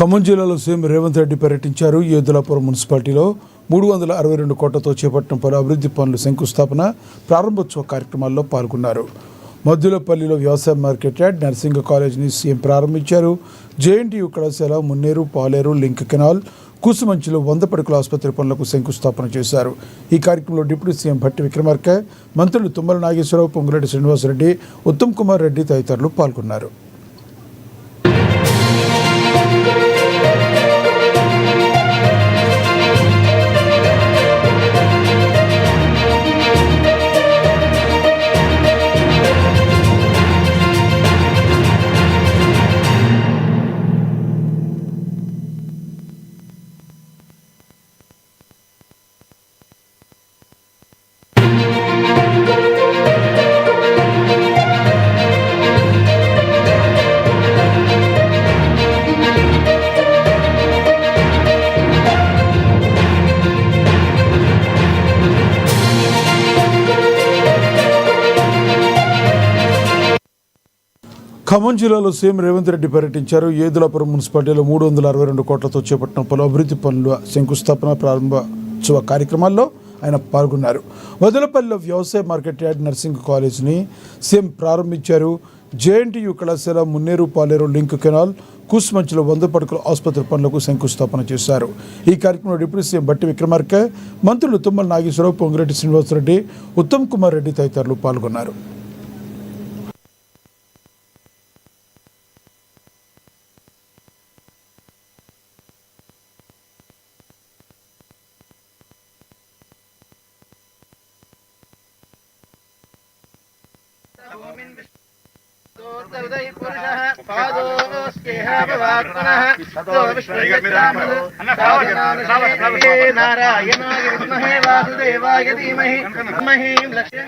ఖమ్మం జిల్లాలో సీఎం రేవంత్ రెడ్డి పర్యటించారు. యోధులాపురం మున్సిపాలిటీలో 362 కోట్లతో చేపట్టిన పలు అభివృద్ధి పనులు శంకుస్థాపన, ప్రారంభోత్సవ కార్యక్రమాల్లో పాల్గొన్నారు. మద్దులపల్లిలో వ్యవసాయ మార్కెట్ యార్డ్, నర్సింగ్ కాలేజీని సీఎం ప్రారంభించారు. జేఎన్టీయూ కళాశాల, మున్నేరు, పాలేరు, లింక్ కెనాల్, కూసుమంచిలో 100 పడకల ఆసుపత్రి పనులకు శంకుస్థాపన చేశారు. ఈ కార్యక్రమంలో డిప్యూటీ సీఎం భట్టి విక్రమార్క, మంత్రులు తుమ్మల నాగేశ్వరరావు, పొంగులేటి శ్రీనివాసరెడ్డి, ఉత్తమ్ కుమార్ రెడ్డి తదితరులు పాల్గొన్నారు. ఖమ్మం జిల్లాలో సీఎం రేవంత్ రెడ్డి పర్యటించారు. యోధులాపురం మున్సిపాలిటీలో 362 కోట్లతో చేపట్టిన పలు అభివృద్ధి పనుల శంకుస్థాపన, ప్రారంభోత్సవ కార్యక్రమాల్లో ఆయన పాల్గొన్నారు. మద్దులపల్లిలో వ్యవసాయ మార్కెట్ యార్డ్, నర్సింగ్ కాలేజీని సీఎం ప్రారంభించారు. జేఎన్టీయూ కళాశాల, మున్నేరు, పాలేరు, లింక్ కెనాల్, కూసుమంచిలో 100 పడకల ఆసుపత్రి పనులకు శంకుస్థాపన చేశారు. ఈ కార్యక్రమంలో డిప్యూటీ సీఎం భట్టి విక్రమార్క, మంత్రులు తుమ్మల నాగేశ్వరరావు, పొంగులేటి శ్రీనివాసరెడ్డి, ఉత్తమ్ కుమార్ రెడ్డి తదితరులు పాల్గొన్నారు. నారాయణాయ విద్మహే వాసుదేవాయ ధీమహి మహీం లక్ష్మీ